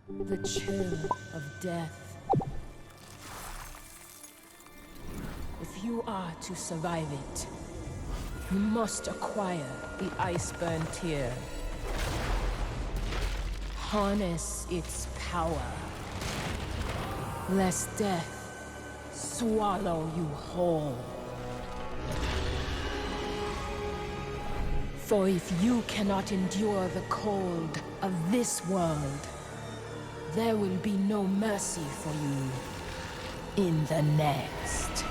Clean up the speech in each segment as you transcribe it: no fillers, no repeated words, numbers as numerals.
The chill of death. If you are to survive it, you must acquire the Iceburn Tear. Harness its power, lest death swallow you whole. For if you cannot endure the cold of this world, there will be no mercy for you in the next.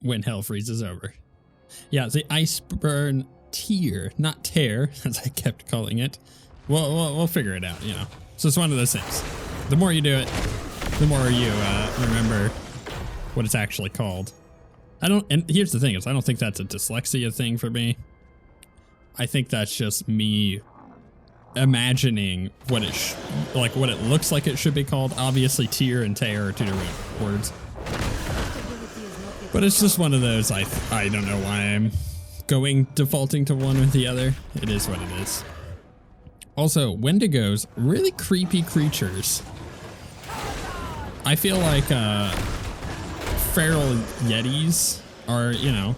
When hell freezes over. Yeah, the Iceburn Tear, not tear, as I kept calling it. We'll figure it out, you know. So it's one of those things. The more you do it, the more you remember what it's actually called. And here's the thing is, I don't think that's a dyslexia thing for me. I think that's just me imagining what what it looks like it should be called. Obviously, tear and tear are two different words. But it's just one of those, I don't know why I'm defaulting to one or the other. It is what it is. Also, Wendigos, really creepy creatures. I feel like feral yetis are, you know,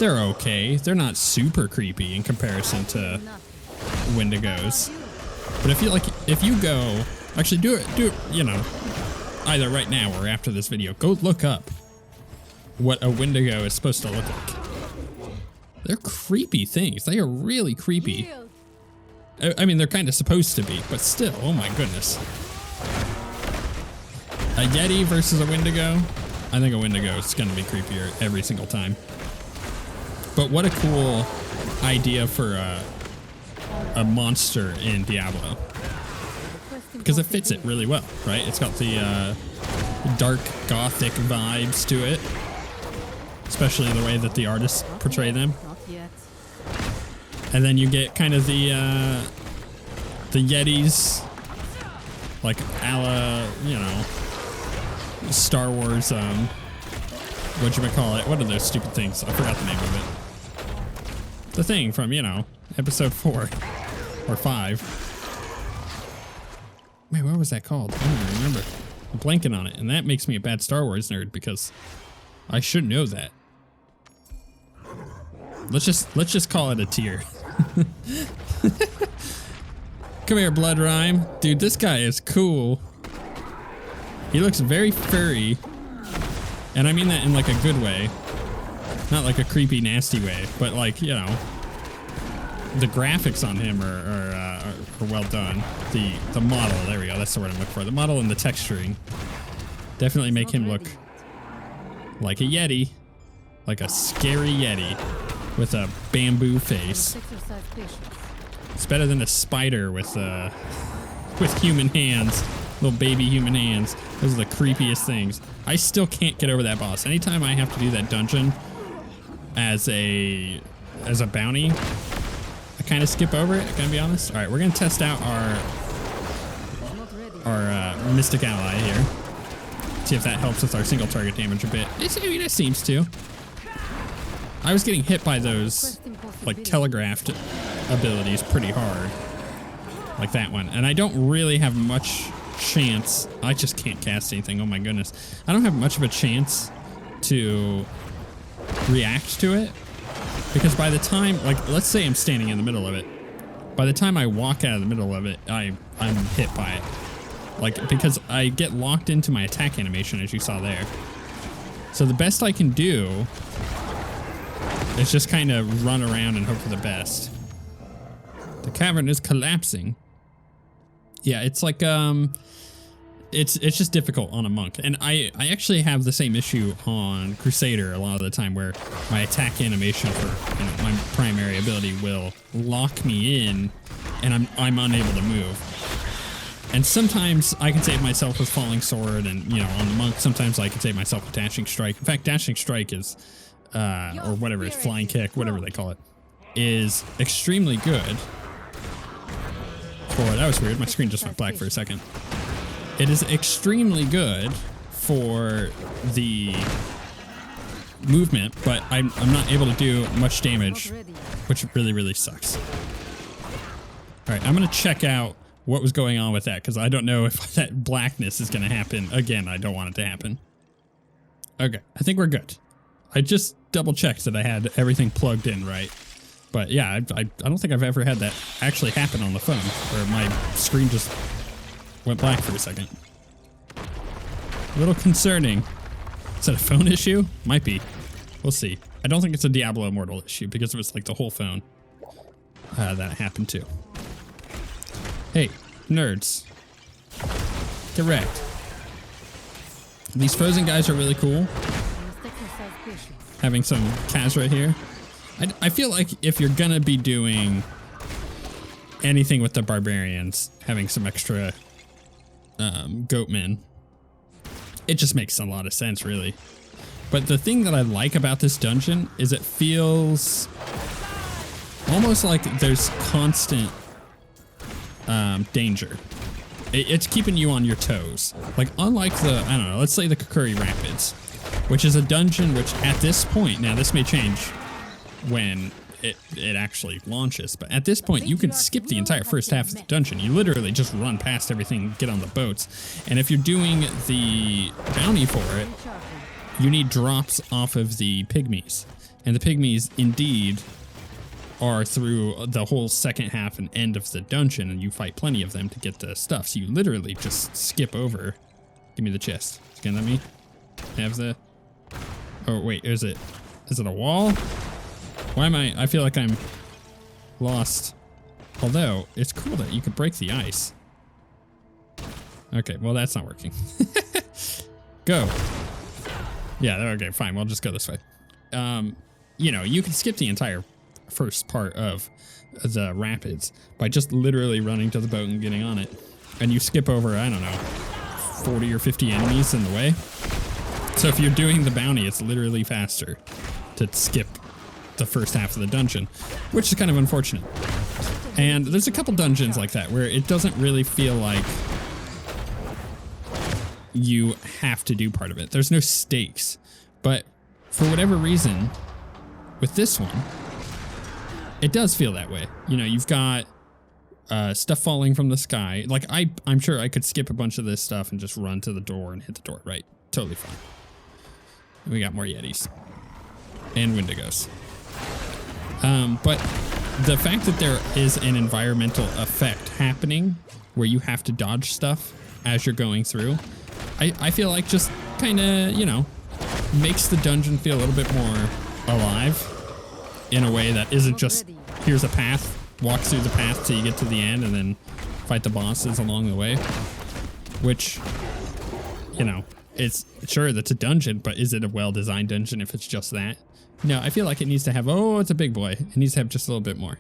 they're okay. They're not super creepy in comparison to Wendigos. But if you go, actually do it, you know, either right now or after this video, go look up what a Wendigo is supposed to look like. They're creepy things. They are really creepy. I mean, they're kind of supposed to be, but still, oh my goodness. A Yeti versus a Wendigo? I think a Wendigo is going to be creepier every single time. But what a cool idea for a monster in Diablo. Because it fits it really well, right? It's got the dark gothic vibes to it. Especially the way that the artists portray them. And then you get kind of the Yetis, like a la, you know, Star Wars, whatchamacallit, what are those stupid things? I forgot the name of it. The thing from, you know, episode 4 or 5. Man, what was that called? I don't even remember. I'm blanking on it, and that makes me a bad Star Wars nerd because I should know that. Let's just call it a tier. Come here, Blood Rhyme. Dude, this guy is cool. He looks very furry. And I mean that in like a good way. Not like a creepy, nasty way, but like, you know, the graphics on him are well done. The model, there we go, that's the word I'm looking for. The model and the texturing definitely make him look like a Yeti. Like a scary Yeti with a bamboo face. It's better than a spider with human hands, little baby human hands. Those are the creepiest things. I still can't get over that boss. Anytime I have to do that dungeon as a bounty, I kind of skip over it, I gotta be honest. All right, we're gonna test out our mystic ally here. See if that helps with our single target damage a bit. I mean, it seems to. I was getting hit by those, like, telegraphed abilities pretty hard. Like that one. And I don't really have much chance. I just can't cast anything. Oh my goodness. I don't have much of a chance to react to it. Because by the time, like, let's say I'm standing in the middle of it. By the time I walk out of the middle of it, I'm hit by it. Like, because I get locked into my attack animation, as you saw there. So the best I can do is just kind of run around and hope for the best. The cavern is collapsing. Yeah, it's like, it's just difficult on a monk. And I actually have the same issue on Crusader a lot of the time, where my attack animation for, you know, my primary ability will lock me in and I'm unable to move. And sometimes I can save myself with Falling Sword, and, you know, on the monk, sometimes I can save myself with Dashing Strike. In fact, Dashing Strike is, or whatever, it's Flying Kick, whatever they call it, is extremely good for, that was weird, my screen just went black for a second. It is extremely good for the movement, but I'm not able to do much damage, which really, really sucks. All right, I'm going to check out what was going on with that because I don't know if that blackness is going to happen. Again, I don't want it to happen. Okay, I think we're good. I just double checked that I had everything plugged in right. But yeah, I don't think I've ever had that actually happen on the phone where my screen just went black for a second. A little concerning. Is that a phone issue? Might be. We'll see. I don't think it's a Diablo Immortal issue because it was like the whole phone that happened to. Hey, nerds. Get wrecked. These frozen guys are really cool. Having some Kaz right here. I feel like if you're gonna be doing anything with the barbarians, having some extra goatmen, it just makes a lot of sense, really. But the thing that I like about this dungeon is it feels almost like there's constant danger. It's keeping you on your toes. Like, unlike the, I don't know, let's say the Kakuri Rapids, which is a dungeon which at this point, now this may change when it actually launches, but at this point you can skip the entire first half of the dungeon. You literally just run past everything, get on the boats, and if you're doing the bounty for it, you need drops off of the pygmies, and the pygmies indeed are through the whole second half and end of the dungeon, and you fight plenty of them to get the stuff, so you literally just skip over. Give me the chest. Can let me have the, oh wait, is it a wall? Why am I feel like I'm lost. Although, it's cool that you can break the ice. Okay, well that's not working. Go. Yeah, okay, fine, we'll just go this way. You know, you can skip the entire first part of the rapids by just literally running to the boat and getting on it. And you skip over, I don't know, 40 or 50 enemies in the way. So if you're doing the bounty, it's literally faster to skip the first half of the dungeon, which is kind of unfortunate. And there's a couple dungeons like that where it doesn't really feel like you have to do part of it. There's no stakes, but for whatever reason, with this one, it does feel that way. You know, you've got stuff falling from the sky. Like, I'm sure I could skip a bunch of this stuff and just run to the door and hit the door, right? Totally fine. We got more Yetis. And Wendigos. But the fact that there is an environmental effect happening where you have to dodge stuff as you're going through, I feel like just kind of, you know, makes the dungeon feel a little bit more alive in a way that isn't just, here's a path, walk through the path till you get to the end and then fight the bosses along the way. Which, you know, it's sure that's a dungeon, but is it a well-designed dungeon if it's just that? No, I feel like it needs to have, oh, it's a big boy. It needs to have just a little bit more.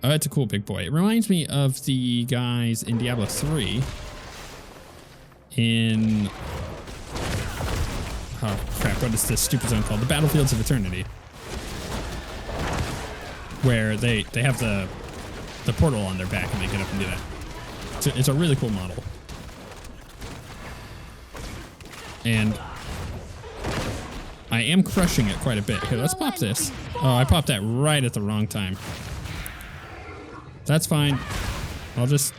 Oh, it's a cool big boy. It reminds me of the guys in Diablo 3 in, oh crap, what is this stupid zone called? The Battlefields of Eternity. Where they have the portal on their back and they get up and do that. It's a really cool model. And I am crushing it quite a bit. Here, let's pop this. Oh, I popped that right at the wrong time. That's fine. I'll just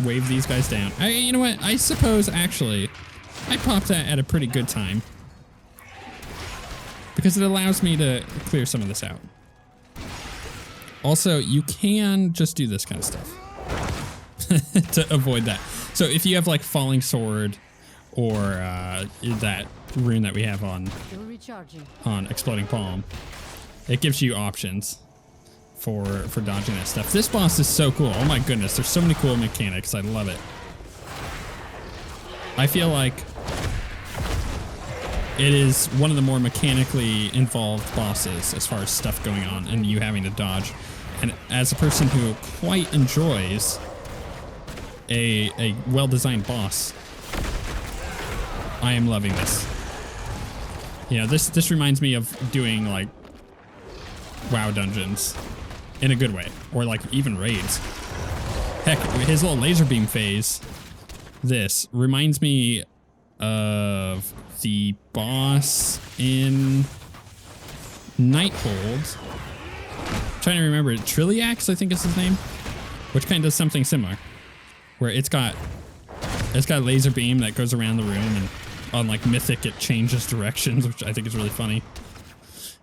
wave these guys down. You know what? I suppose, actually, I popped that at a pretty good time. Because it allows me to clear some of this out. Also, you can just do this kind of stuff. To avoid that. So if you have, like, Falling Sword or that rune that we have on Exploding Palm, it gives you options for dodging that stuff. This boss is so cool. Oh my goodness, there's so many cool mechanics. I love it. I feel like it is one of the more mechanically involved bosses as far as stuff going on and you having to dodge. And as a person who quite enjoys a well-designed boss, I am loving this. You know, this reminds me of doing, like, WoW dungeons in a good way, or like even raids. Heck, his little laser beam phase, this reminds me of the boss in Nighthold. trying to remember. Trilliax, I think is his name, which kind of does something similar, where it's got a laser beam that goes around the room, and on like Mythic it changes directions, which I think is really funny.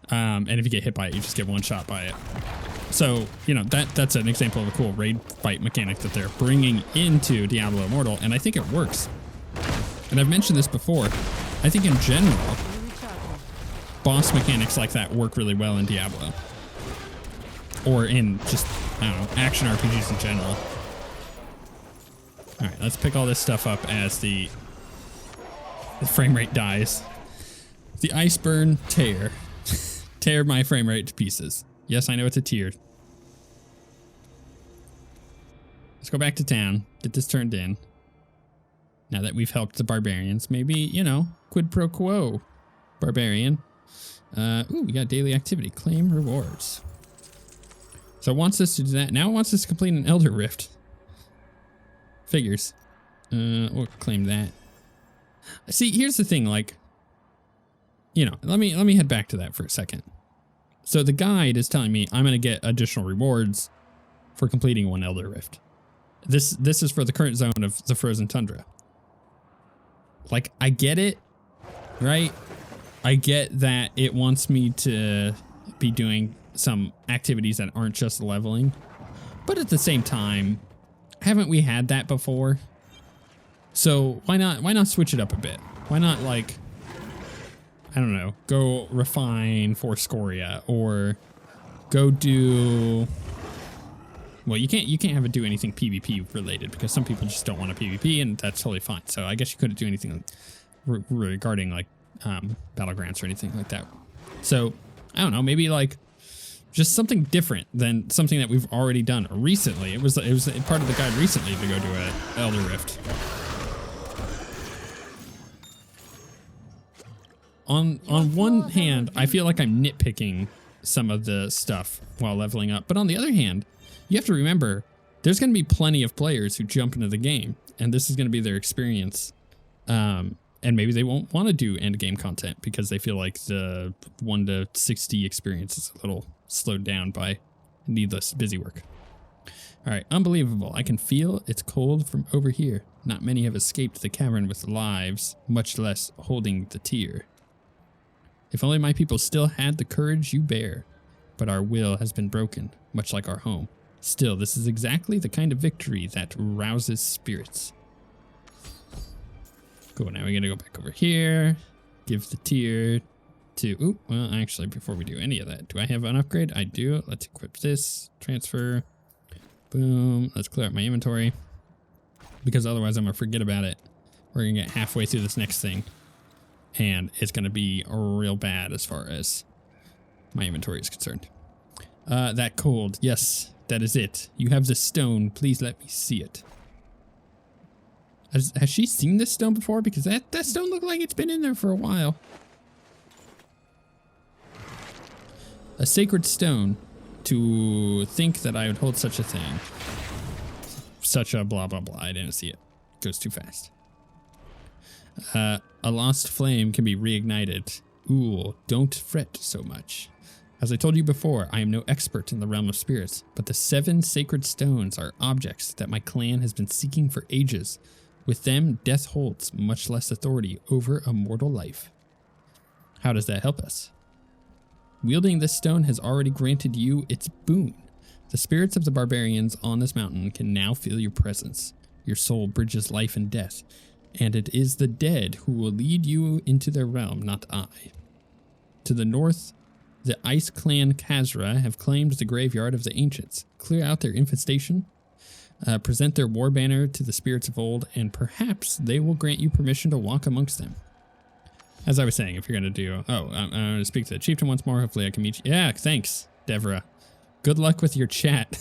And if you get hit by it, you just get one shot by it. So, you know, that's an example of a cool raid fight mechanic that they're bringing into Diablo Immortal, and I think it works. And I've mentioned this before. I think in general, boss mechanics like that work really well in Diablo. Or in just, I don't know, action RPGs in general. Alright, let's pick all this stuff up as the frame rate dies. The Iceburn Tear. Tear my frame rate to pieces. Yes, I know it's a tier. Let's go back to town, get this turned in. Now that we've helped the barbarians, maybe, you know, quid pro quo, barbarian. Ooh, we got daily activity, claim rewards. So it wants us to do that. Now it wants us to complete an Elder Rift. Figures. We'll claim that. See, here's the thing, like, you know, let me head back to that for a second. So the guide is telling me I'm going to get additional rewards for completing one Elder Rift. This is for the current zone of the Frozen Tundra. Like, I get it, right? I get that it wants me to be doing some activities that aren't just leveling. But at the same time, haven't we had that before? So why not switch it up a bit? Why not, like, I don't know, go refine for Scoria, or go do, well, you can't have it do anything PvP related, because some people just don't want a PvP, and that's totally fine. So I guess you couldn't do anything regarding like battlegrounds or anything like that. So I don't know, maybe like just something different than something that we've already done recently. It was part of the guide recently to go do an Elder Rift. On one hand, I feel like I'm nitpicking some of the stuff while leveling up. But on the other hand, you have to remember, there's going to be plenty of players who jump into the game, and this is going to be their experience. And maybe they won't want to do end game content because they feel like the 1 to 60 experience is a little slowed down by needless busy work. All right, unbelievable. I can feel it's cold from over here. Not many have escaped the cavern with lives, much less holding the tear. If only my people still had the courage you bear, but our will has been broken, much like our home. Still, this is exactly the kind of victory that rouses spirits. Cool, now we're gonna go back over here, give the tier to, ooh, well, actually, before we do any of that, do I have an upgrade? I do. Let's equip this, transfer, boom. Let's clear out my inventory, because otherwise I'm gonna forget about it. We're gonna get halfway through this next thing, and it's going to be real bad as far as my inventory is concerned. That cold. Yes, that is it. You have the stone. Please let me see it. Has she seen this stone before? Because that stone looked like it's been in there for a while. A sacred stone. To think that I would hold such a thing. Such a blah, blah, blah. I didn't see it. It goes too fast. A lost flame can be reignited. Ooh, don't fret so much. As I told you before, I am no expert in the realm of spirits, but the 7 sacred stones are objects that my clan has been seeking for ages. With them, death holds much less authority over a mortal life. How does that help us? Wielding this stone has already granted you its boon. The spirits of the barbarians on this mountain can now feel your presence. Your soul bridges life and death, and it is the dead who will lead you into their realm, not I. To the north, the Ice Clan Khazra have claimed the graveyard of the ancients. Clear out their infestation, present their war banner to the spirits of old, and perhaps they will grant you permission to walk amongst them. As I was saying, if you're going to do... Oh, I'm going to speak to the chieftain once more. Hopefully I can meet you. Yeah, thanks, Devra. Good luck with your chat.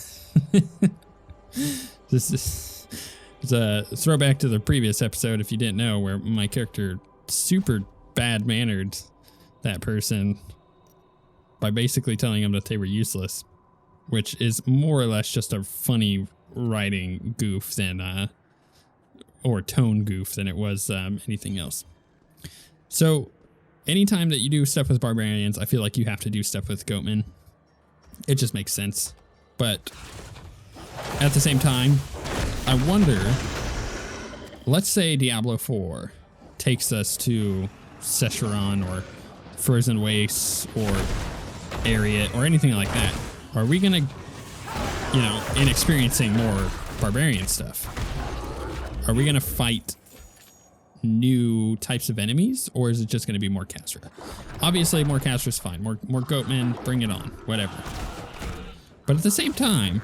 This is... It's a throwback to the previous episode, if you didn't know, where my character super bad-mannered that person by basically telling them that they were useless, which is more or less just a funny writing goof than, or tone goof than it was anything else. So anytime that you do stuff with barbarians, I feel like you have to do stuff with goatmen. It just makes sense. But at the same time, I wonder, let's say Diablo 4 takes us to Secheron or Frozen Wastes or Ariat or anything like that. Are we gonna, you know, in experiencing more barbarian stuff, are we gonna fight new types of enemies, or is it just gonna be more Khazra? Obviously, more Khazra is fine. More goatmen, bring it on, whatever. But at the same time,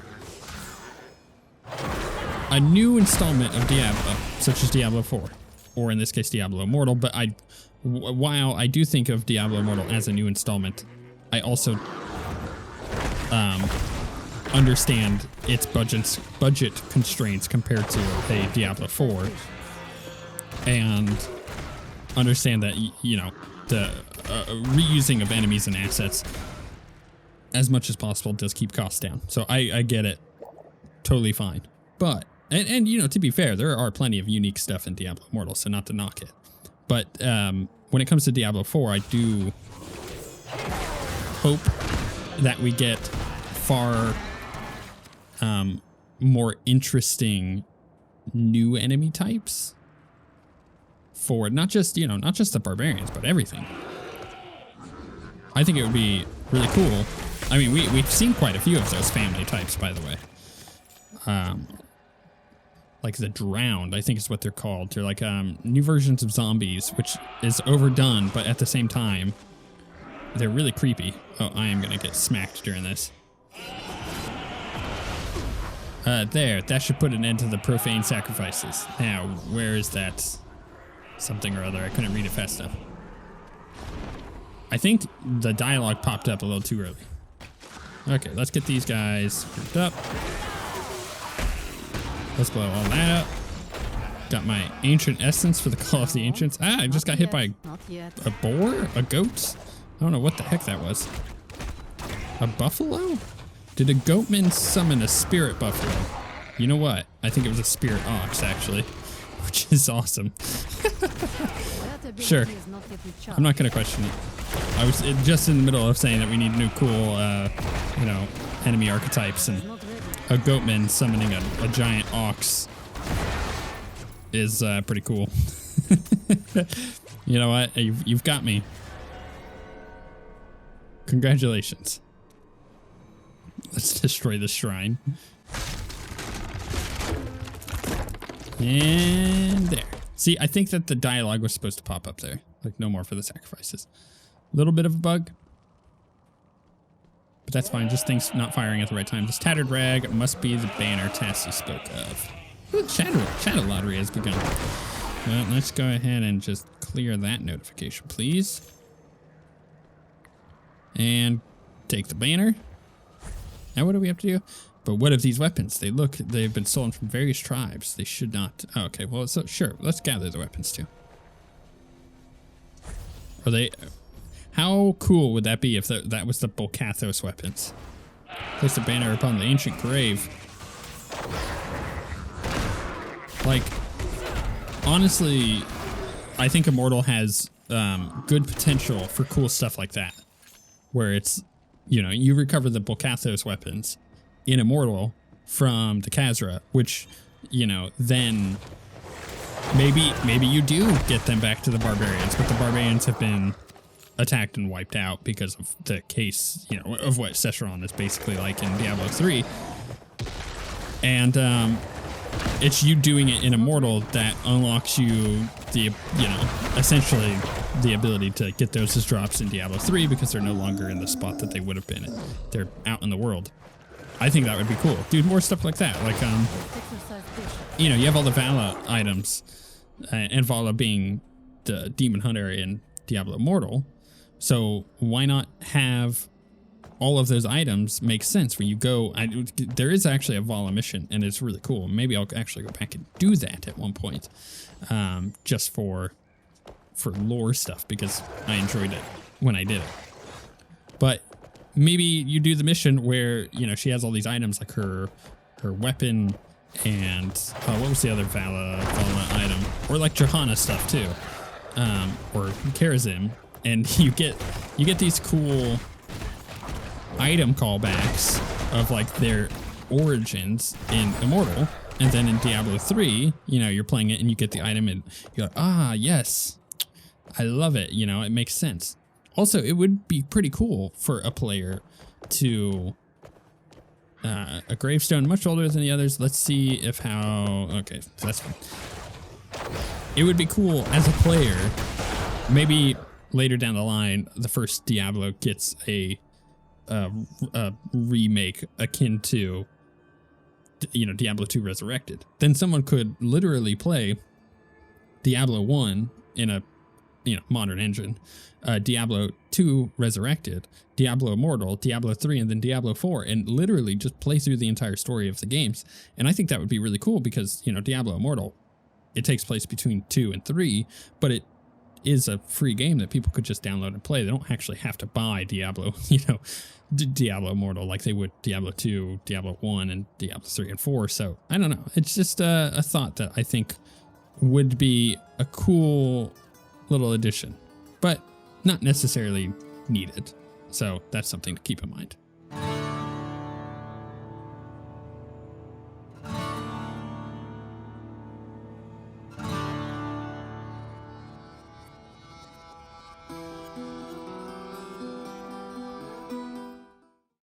a new installment of Diablo, such as Diablo 4, or in this case Diablo Immortal, but while I do think of Diablo Immortal as a new installment, I also understand its budget constraints compared to a Diablo 4, and understand that, you know, the reusing of enemies and assets as much as possible does keep costs down. So I get it, totally fine. But and you know, to be fair, there are plenty of unique stuff in Diablo Immortal, so not to knock it. But when it comes to Diablo 4, I do hope that we get far more interesting new enemy types for not just, you know, not just the barbarians, but everything. I think it would be really cool. I mean, we've seen quite a few of those family types, by the way. Like the Drowned, I think is what they're called. They're like new versions of zombies, which is overdone, but at the same time, they're really creepy. Oh, I am gonna get smacked during this. There, that should put an end to the profane sacrifices. Now, where is that something or other? I couldn't read it fast enough. I think the dialogue popped up a little too early. Okay, let's get these guys grouped up. Let's blow all that up. Got my ancient essence for the Call of the Ancients. Ah, I just got hit by a boar? A goat? I don't know what the heck that was. A buffalo? Did a goatman summon a spirit buffalo? You know what? I think it was a spirit ox, actually, which is awesome. Sure. I'm not going to question it. I was just in the middle of saying that we need new cool, you know, enemy archetypes, and a goatman summoning a giant ox is pretty cool. You know what? You've got me. Congratulations. Let's destroy this shrine. And there. See, I think that the dialogue was supposed to pop up there. Like, no more for the sacrifices. A little bit of a bug. But that's fine. Just things not firing at the right time. This tattered rag must be the banner Tassie spoke of. Ooh, Shadow Lottery has begun. Well, let's go ahead and just clear that notification, please. And take the banner. Now what do we have to do? But what of these weapons? They've been stolen from various tribes. They should not. Oh, okay, well, so sure. Let's gather the weapons too. Are they? How cool would that be if that was the Bolcathos weapons? Place the banner upon the ancient grave. Like, honestly, I think Immortal has good potential for cool stuff like that, where it's, you know, you recover the Bolcathos weapons in Immortal from the Khazra, which, you know, then maybe you do get them back to the barbarians, but the barbarians have been attacked and wiped out because of the case, you know, of what Secheron is basically like in Diablo 3. And it's you doing it in Immortal that unlocks you the, you know, essentially the ability to get those as drops in Diablo 3 because they're no longer in the spot that they would have been in. They're out in the world. I think that would be cool. Dude, more stuff like that. Like, you know, you have all the Vala items, and Vala being the demon hunter in Diablo Immortal. So why not have all of those items make sense when you go? There is actually a Vala mission, and it's really cool. Maybe I'll actually go back and do that at one point, just for lore stuff, because I enjoyed it when I did it. But maybe you do the mission where, you know, she has all these items, like her weapon and what was the other Vala item, or like Johanna stuff too, or Karazim, and you get these cool item callbacks of like their origins in Immortal. And then in Diablo 3, you know, you're playing it and you get the item and you're like, ah, yes, I love it. You know, it makes sense. Also, it would be pretty cool for a player to, a gravestone much older than the others. Let's see if how, okay, so that's fine. It would be cool as a player, maybe later down the line, the first Diablo gets a remake akin to, you know, Diablo 2 Resurrected. Then someone could literally play Diablo 1 in a, you know, modern engine, Diablo 2 Resurrected, Diablo Immortal, Diablo 3, and then Diablo 4, and literally just play through the entire story of the games. And I think that would be really cool because, you know, Diablo Immortal, it takes place between 2 and 3, but it is a free game that people could just download and play. They don't actually have to buy Diablo, you know, Diablo Immortal like they would Diablo 2, Diablo 1, and Diablo 3 and 4. So I don't know. It's just a thought that I think would be a cool little addition, but not necessarily needed. So that's something to keep in mind.